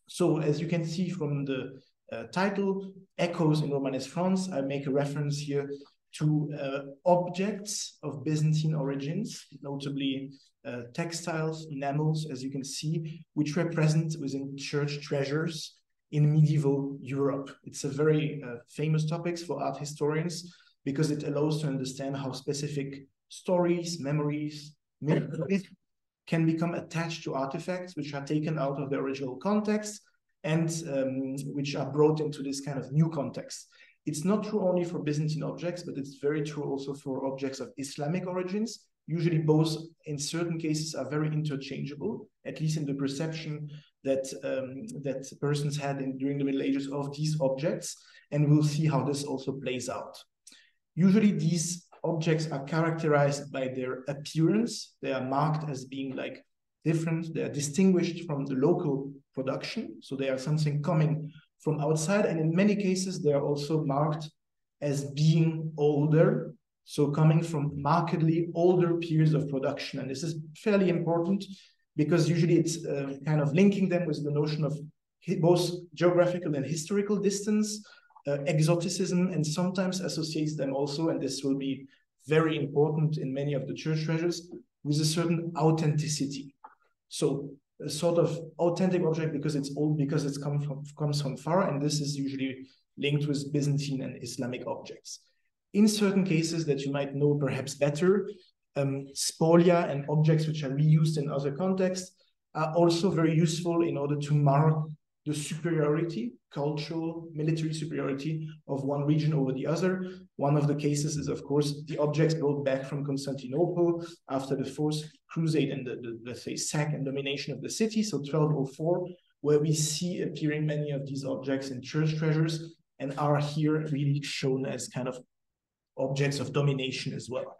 So as you can see from the title, Echoes in Romanesque France, I make a reference here to objects of Byzantine origins, notably textiles, enamels, as you can see, which were present within church treasures in medieval Europe. It's a very famous topic for art historians because it allows to understand how specific stories, memories, myths can become attached to artifacts which are taken out of the original context and which are brought into this kind of new context. It's not true only for Byzantine objects, but it's very true also for objects of Islamic origins. Usually both, in certain cases, are very interchangeable, at least in the perception that, that persons had during the Middle Ages of these objects. And we'll see how this also plays out. Usually these objects are characterized by their appearance. They are marked as being like different. They are distinguished from the local production. So they are something coming from outside. And in many cases, they are also marked as being older. So coming from markedly older periods of production. And this is fairly important because usually it's kind of linking them with the notion of both geographical and historical distance, exoticism, and sometimes associates them also, and this will be very important in many of the church treasures, with a certain authenticity. So a sort of authentic object because it's old, because it comes from far, and this is usually linked with Byzantine and Islamic objects. In certain cases that you might know perhaps better, spolia and objects which are reused in other contexts are also very useful in order to mark the superiority, cultural, military superiority of one region over the other. One of the cases is, of course, the objects brought back from Constantinople after the Fourth Crusade and the let's say, sack and domination of the city, so 1204, where we see appearing many of these objects in church treasures and are here really shown as kind of objects of domination as well.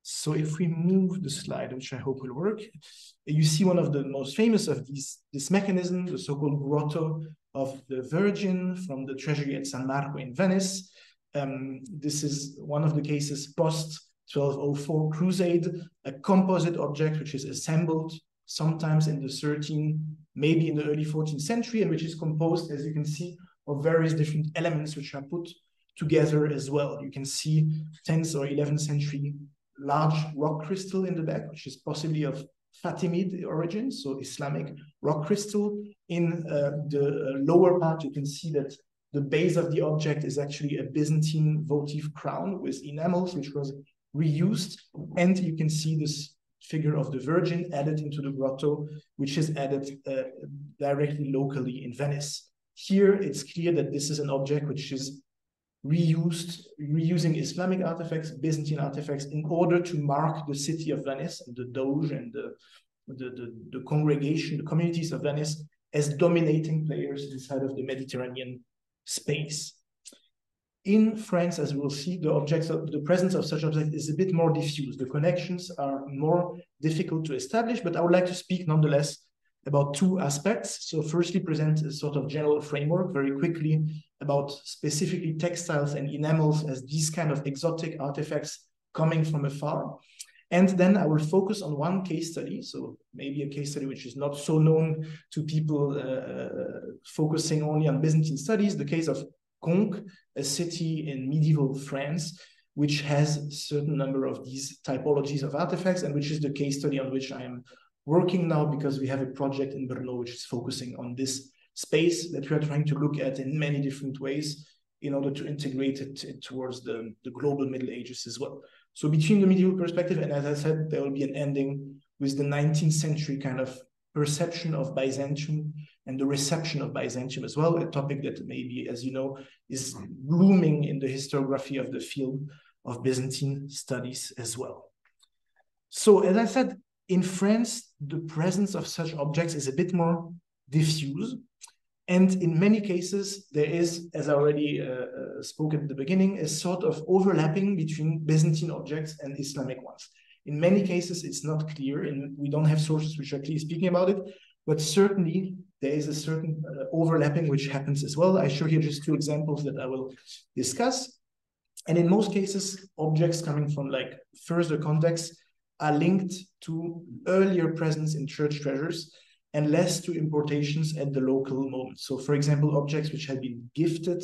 So if we move the slide, which I hope will work, you see one of the most famous of this mechanism, the so-called grotto of the Virgin from the treasury at San Marco in Venice. This is one of the cases post-1204 Crusade, a composite object which is assembled sometimes in the 13th, maybe in the early 14th century, and which is composed, as you can see, of various different elements which are put together as well. You can see 10th or 11th century large rock crystal in the back, which is possibly of Fatimid origin, so Islamic rock crystal. In the lower part, you can see that the base of the object is actually a Byzantine votive crown with enamels, which was reused. And you can see this figure of the Virgin added into the grotto, which is added directly locally in Venice. Here, it's clear that this is an object which is reusing Islamic artifacts, Byzantine artifacts, in order to mark the city of Venice and the Doge and the congregation, the communities of Venice as dominating players inside of the Mediterranean space. In France, as we will see, the presence of such objects is a bit more diffuse. The connections are more difficult to establish, but I would like to speak nonetheless about two aspects. So firstly, present a sort of general framework very quickly about specifically textiles and enamels as these kind of exotic artifacts coming from afar. And then I will focus on one case study, so maybe a case study which is not so known to people focusing only on Byzantine studies, the case of Conques, a city in medieval France, which has a certain number of these typologies of artifacts, and which is the case study on which I am working now, because we have a project in Brno which is focusing on this space that we are trying to look at in many different ways in order to integrate it towards the global Middle Ages as well. So between the medieval perspective, and as I said, there will be an ending with the 19th century kind of perception of Byzantium and the reception of Byzantium as well, a topic that maybe, as you know, is blooming in the historiography of the field of Byzantine studies as well. So as I said, in France, the presence of such objects is a bit more diffuse. And in many cases, there is, as I already spoke at the beginning, a sort of overlapping between Byzantine objects and Islamic ones. In many cases, it's not clear, and we don't have sources which are clearly speaking about it, but certainly there is a certain overlapping which happens as well. I show here just two examples that I will discuss. And in most cases, objects coming from like further contexts are linked to earlier presence in church treasures, and less to importations at the local moment. So for example, objects which had been gifted,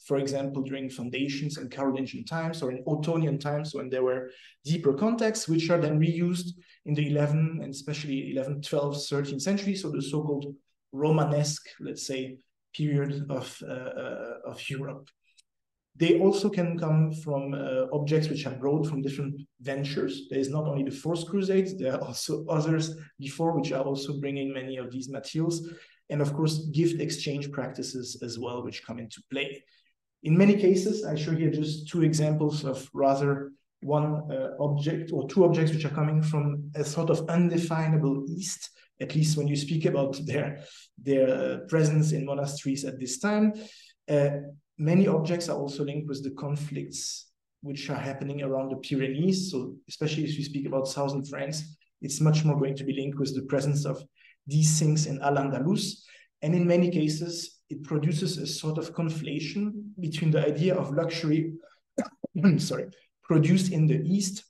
for example, during foundations in Carolingian times or in Ottonian times when there were deeper contexts, which are then reused in the 11th and especially 11th, 12th, 13th century. So the so-called Romanesque, let's say, period of Europe. They also can come from objects which are brought from different ventures. There is not only the Fourth Crusades, there are also others before which are also bringing many of these materials. And of course, gift exchange practices as well, which come into play. In many cases, I show here just two examples of rather one object or two objects which are coming from a sort of undefinable East, at least when you speak about their presence in monasteries at this time. Many objects are also linked with the conflicts which are happening around the Pyrenees. So especially if you speak about southern France, it's much more going to be linked with the presence of these things in Al-Andalus. And in many cases, it produces a sort of conflation between the idea of luxury, produced in the East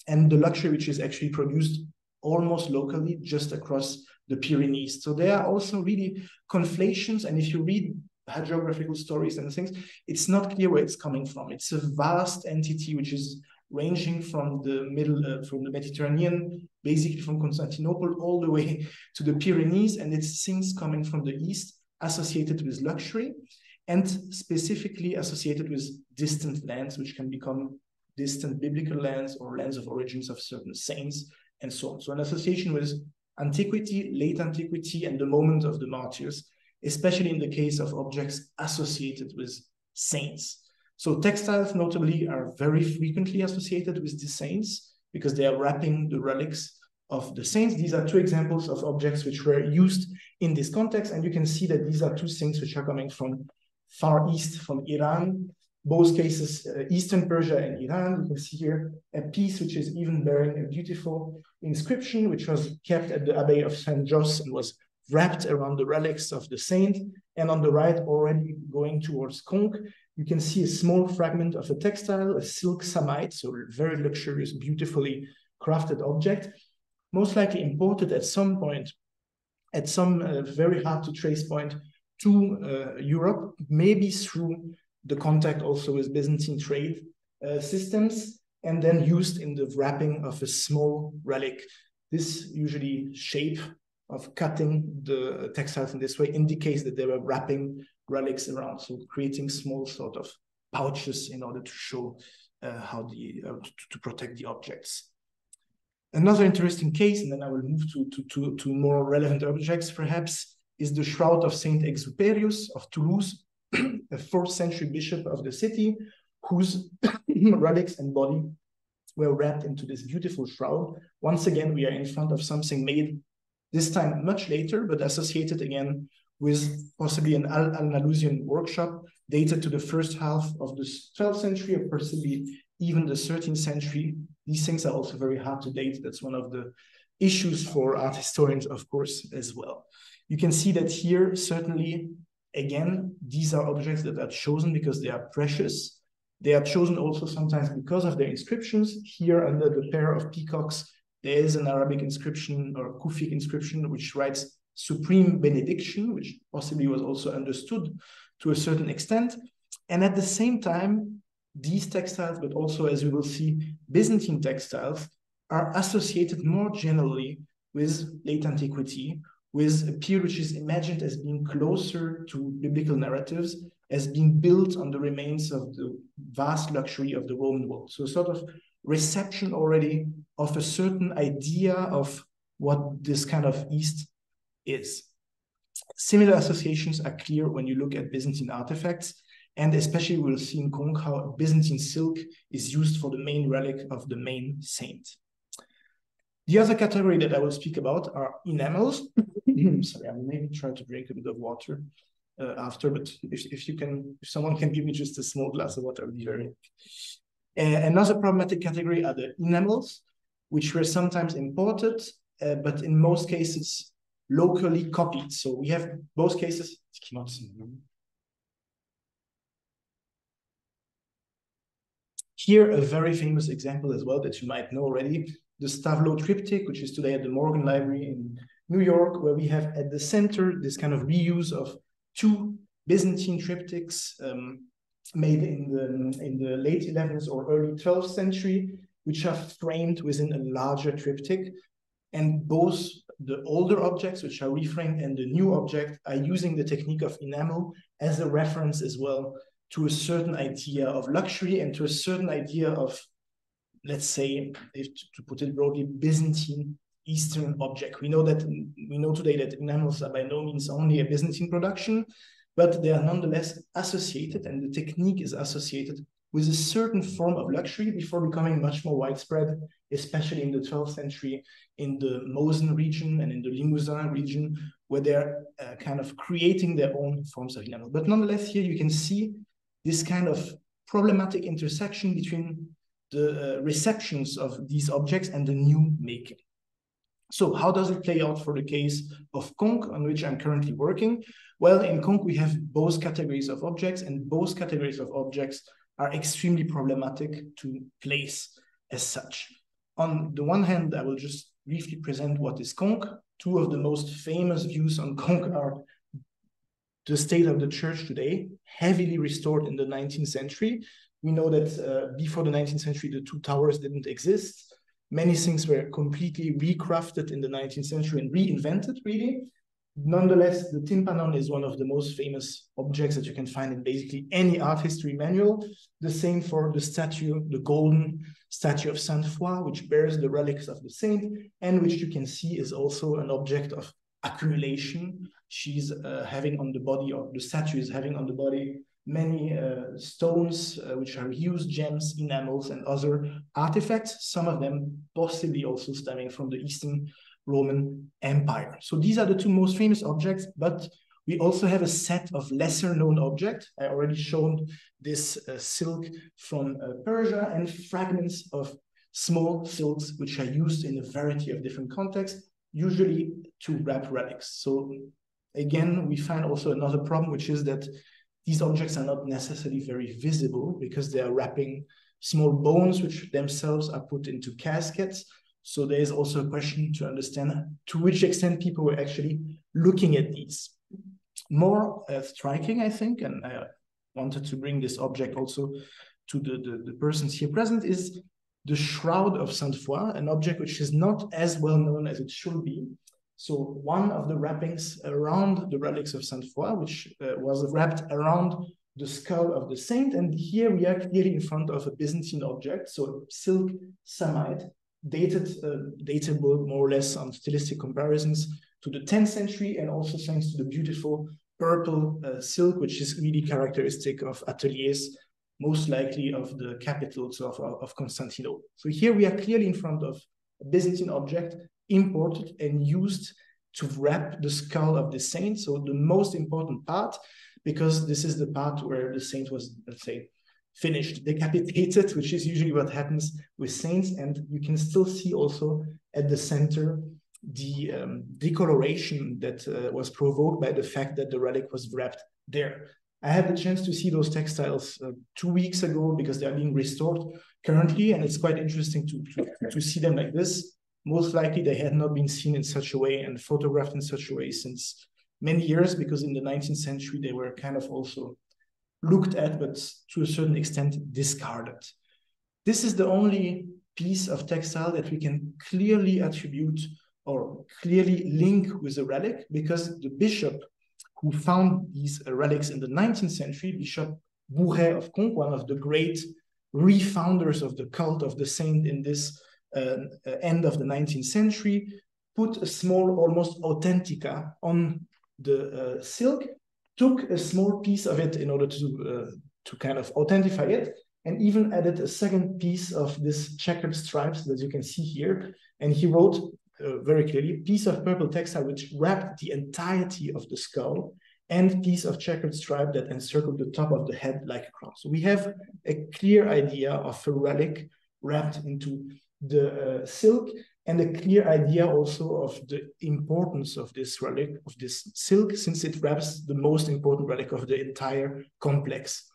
and the luxury which is actually produced almost locally just across the Pyrenees. So there are also really conflations. And if you read hagiographical stories and things, it's not clear where it's coming from. It's a vast entity which is ranging from the Mediterranean, basically from Constantinople all the way to the Pyrenees, and it's things coming from the East associated with luxury and specifically associated with distant lands, which can become distant biblical lands or lands of origins of certain saints and so on. So an association with antiquity, late antiquity, and the moment of the martyrs, especially in the case of objects associated with saints. So textiles notably are very frequently associated with the saints because they are wrapping the relics of the saints. These are two examples of objects which were used in this context. And you can see that these are two things which are coming from Far East, from Iran, both cases, Eastern Persia and Iran. You can see here a piece which is even bearing a beautiful inscription, which was kept at the Abbey of Saint Jos and was wrapped around the relics of the saint. And on the right, already going towards Conques, you can see a small fragment of a textile, a silk samite, so a very luxurious, beautifully crafted object, most likely imported at some point, at some very hard to trace point to Europe, maybe through the contact also with Byzantine trade systems, and then used in the wrapping of a small relic. This usually shape of cutting the textiles in this way indicates that they were wrapping relics around, so creating small sort of pouches in order to show how to protect the objects. Another interesting case, and then I will move to more relevant objects perhaps, is the shroud of Saint Exuperius of Toulouse, a 4th century bishop of the city, whose relics and body were wrapped into this beautiful shroud. Once again, we are in front of something made this time much later, but associated again with possibly an Al-Andalusian workshop dated to the first half of the 12th century or possibly even the 13th century. These things are also very hard to date. That's one of the issues for art historians, of course, as well. You can see that here, certainly, again, these are objects that are chosen because they are precious. They are chosen also sometimes because of their inscriptions. Here under the pair of peacocks, there is an Arabic inscription or Kufic inscription which writes supreme benediction, which possibly was also understood to a certain extent. And at the same time, these textiles, but also, as we will see, Byzantine textiles, are associated more generally with late antiquity, with a period which is imagined as being closer to biblical narratives, as being built on the remains of the vast luxury of the Roman world. So a sort of reception already of a certain idea of what this kind of East is. Similar associations are clear when you look at Byzantine artifacts, and especially we'll see in Conques how Byzantine silk is used for the main relic of the main saint. The other category that I will speak about are enamels. Sorry, I will maybe try to drink a bit of water after, but if someone can give me just a small glass of water, I would be very happy. Another problematic category are the enamels, which were sometimes imported, but in most cases locally copied. So we have both cases. Here, a very famous example as well that you might know already, the Stavlo triptych, which is today at the Morgan Library New York, where we have at the center this kind of reuse of two Byzantine triptychs made in the late 11th or early 12th century, which are framed within a larger triptych. And both the older objects, which are reframed, and the new object are using the technique of enamel as a reference as well to a certain idea of luxury and to a certain idea of, let's say, if to put it broadly, Byzantine Eastern object. We know today that enamels are by no means only a Byzantine production, but they are nonetheless associated, and the technique is associated with a certain form of luxury before becoming much more widespread, especially in the 12th century in the Mosen region and in the Limousin region, where they're kind of creating their own forms of enamel. But nonetheless, here you can see this kind of problematic intersection between the receptions of these objects and the new making. So how does it play out for the case of conch, on which I'm currently working? Well, in conch, we have both categories of objects, and both categories of objects are extremely problematic to place as such. On the one hand, I will just briefly present what is conch. Two of the most famous views on conch are the state of the church today, heavily restored in the 19th century. We know that before the 19th century, the two towers didn't exist. Many things were completely recrafted in the 19th century and reinvented, really. Nonetheless, the tympanon is one of the most famous objects that you can find in basically any art history manual. The same for the statue, the golden statue of Sainte Foy, which bears the relics of the saint, and which you can see is also an object of accumulation. She's having on the body, or the statue is having on the body, many stones, which are used gems, enamels, and other artifacts, some of them possibly also stemming from the Eastern Roman Empire. So these are the two most famous objects, but we also have a set of lesser known objects. I already showed this silk from Persia and fragments of small silks, which are used in a variety of different contexts, usually to wrap relics. So again, we find also another problem, which is that these objects are not necessarily very visible because they are wrapping small bones, which themselves are put into caskets. So there is also a question to understand to which extent people were actually looking at these. More striking, I think, and I wanted to bring this object also to the persons here present, is the Shroud of Sainte Foy, an object which is not as well known as it should be. So one of the wrappings around the relics of Sainte Foy, which was wrapped around the skull of the saint. And here we are clearly in front of a Byzantine object, so silk samite, datable more or less on stylistic comparisons to the 10th century, and also thanks to the beautiful purple silk, which is really characteristic of ateliers, most likely of the capitals of Constantinople. So here we are clearly in front of a Byzantine object imported and used to wrap the skull of the saint. So the most important part, because this is the part where the saint was, let's say, finished, decapitated, which is usually what happens with saints. And you can still see also at the center the decoloration that was provoked by the fact that the relic was wrapped there. I had the chance to see those textiles 2 weeks ago because they are being restored currently, and it's quite interesting to see them like this. Most likely they had not been seen in such a way and photographed in such a way since many years, because in the 19th century they were kind of also looked at, but to a certain extent discarded. This is the only piece of textile that we can clearly attribute or clearly link with a relic, because the bishop who found these relics in the 19th century, Bishop Bourret of Conques, one of the great refounders of the cult of the saint in this end of the 19th century, put a small, almost authentica on the silk, took a small piece of it in order to kind of authentify it, and even added a second piece of this checkered stripes that you can see here. And he wrote very clearly, piece of purple textile which wrapped the entirety of the skull, and piece of checkered stripe that encircled the top of the head like a crown. So we have a clear idea of a relic wrapped into the silk, and a clear idea also of the importance of this relic, of this silk, since it wraps the most important relic of the entire complex.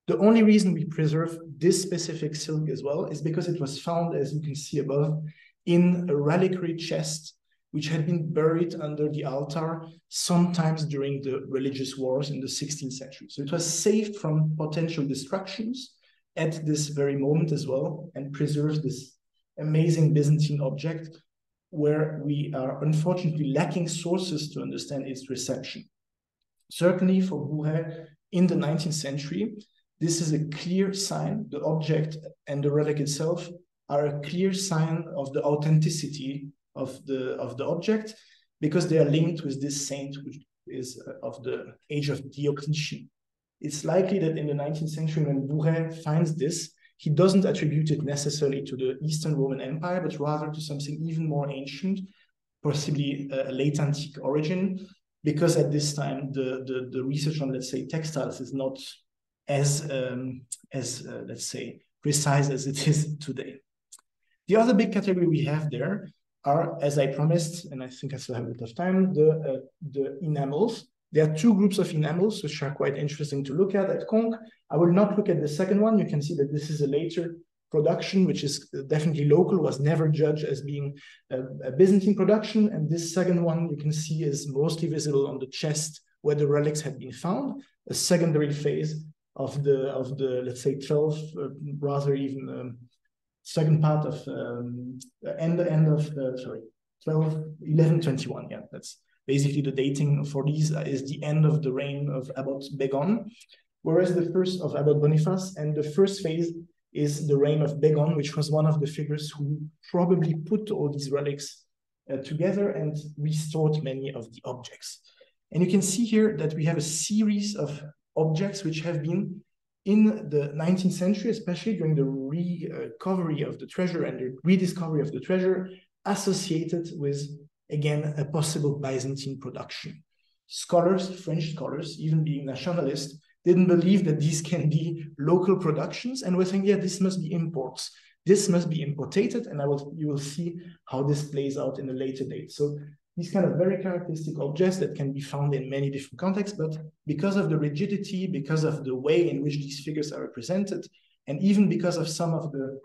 The only reason we preserve this specific silk as well is because it was found, as you can see above, in a reliquary chest which had been buried under the altar, sometimes during the religious wars in the 16th century. So it was saved from potential destructions at this very moment as well, and preserves this amazing Byzantine object where we are unfortunately lacking sources to understand its reception. Certainly for Bourret in the 19th century, this is a clear sign. The object and the relic itself are a clear sign of the authenticity of the object, because they are linked with this saint, which is of the age of Diocletian. It's likely that in the 19th century, when Bourret finds this, he doesn't attribute it necessarily to the Eastern Roman Empire, but rather to something even more ancient, possibly a late antique origin, because at this time the research on, let's say, textiles is not as let's say, precise as it is today. The other big category we have there are, as I promised, and I think I still have a bit of time, the enamels. There are two groups of enamels which are quite interesting to look at Conques. I will not look at the second one. You can see that this is a later production, which is definitely local, was never judged as being a Byzantine production. And this second one you can see is mostly visible on the chest where the relics had been found, a secondary phase of the let's say 12, rather even second part of end of 1121. Yeah, that's basically the dating for these is the end of the reign of Abbot Begon, whereas the first of Abbot Boniface, and the first phase is the reign of Begon, which was one of the figures who probably put all these relics together and restored many of the objects. And you can see here that we have a series of objects which have been in the 19th century, especially during the recovery of the treasure and the rediscovery of the treasure, associated with, again, a possible Byzantine production. Scholars, French scholars, even being nationalists, didn't believe that these can be local productions and were saying, yeah, this must be imports. This must be imported, and you will see how this plays out in a later date. So these kind of very characteristic objects that can be found in many different contexts, but because of the rigidity, because of the way in which these figures are represented, and even because of some of the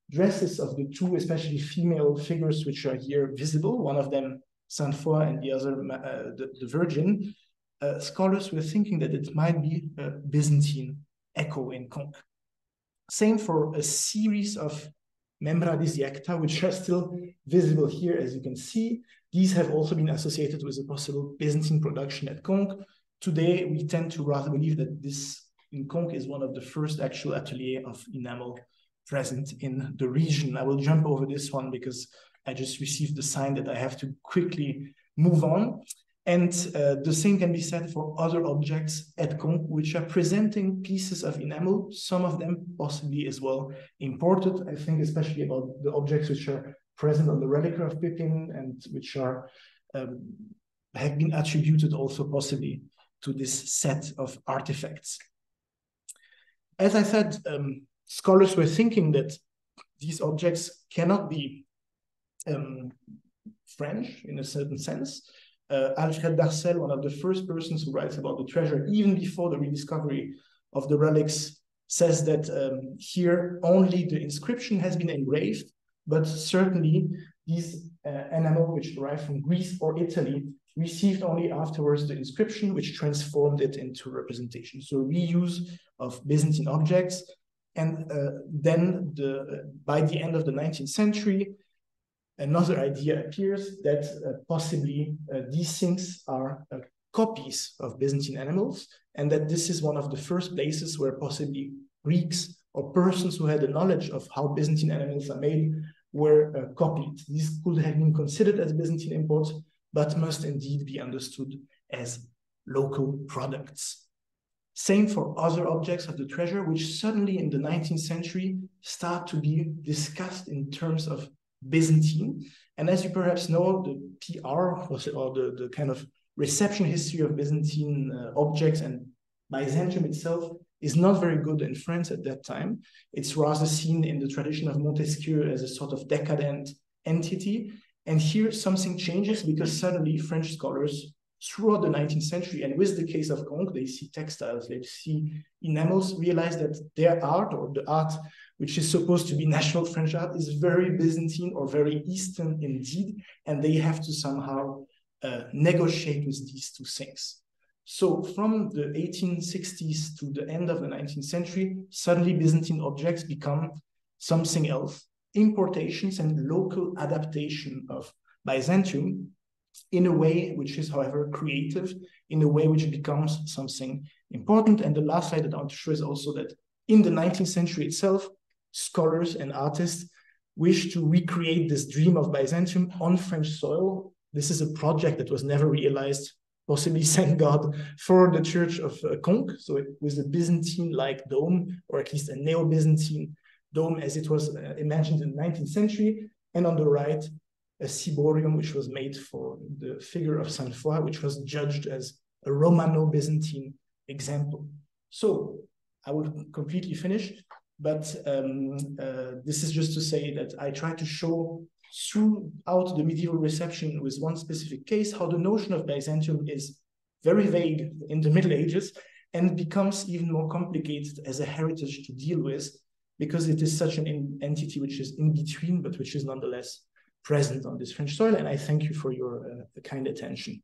dresses of the two, especially female figures, which are here visible, one of them Sainte Foy and the other the Virgin, scholars were thinking that it might be a Byzantine echo in Conques. Same for a series of membra disiecta, which are still visible here, as you can see. These have also been associated with a possible Byzantine production at Conques. Today, we tend to rather believe that this in Conques is one of the first actual ateliers of enamel present in the region. I will jump over this one because I just received the sign that I have to quickly move on. And the same can be said for other objects at Conques, which are presenting pieces of enamel, some of them possibly as well imported. I think especially about the objects which are present on the reliquary of Pippin and which are have been attributed also possibly to this set of artifacts. As I said, scholars were thinking that these objects cannot be French in a certain sense. Alfred Darcel, one of the first persons who writes about the treasure, even before the rediscovery of the relics, says that here only the inscription has been engraved, but certainly these enamel, which arrived from Greece or Italy, received only afterwards the inscription, which transformed it into representation. So reuse of Byzantine objects. And then by the end of the 19th century, another idea appears that possibly these things are copies of Byzantine enamels, and that this is one of the first places where possibly Greeks or persons who had the knowledge of how Byzantine enamels are made were copied. These could have been considered as Byzantine imports, but must indeed be understood as local products. Same for other objects of the treasure, which suddenly in the 19th century start to be discussed in terms of Byzantine. And as you perhaps know, the PR or the kind of reception history of Byzantine objects and Byzantium itself is not very good in France at that time. It's rather seen in the tradition of Montesquieu as a sort of decadent entity. And here something changes because suddenly French scholars throughout the 19th century. And with the case of Conques, they see textiles, they see enamels, realize that their art, or the art which is supposed to be national French art, is very Byzantine or very Eastern indeed, and they have to somehow negotiate with these two things. So from the 1860s to the end of the 19th century, suddenly Byzantine objects become something else. Importations and local adaptation of Byzantium in a way which is, however, creative, in a way which becomes something important. And the last slide that I want to show is also that in the 19th century itself, scholars and artists wish to recreate this dream of Byzantium on French soil. This is a project that was never realized, possibly, thank God, for the Church of Conques. So it was a Byzantine-like dome, or at least a Neo-Byzantine dome as it was imagined in the 19th century. And on the right, a ciborium, which was made for the figure of Saint Foy, which was judged as a Romano-Byzantine example. So I would completely finish, but this is just to say that I try to show throughout the medieval reception with one specific case how the notion of Byzantium is very vague in the Middle Ages and becomes even more complicated as a heritage to deal with, because it is such an entity which is in between, but which is nonetheless present on this French soil. And I thank you for your kind attention.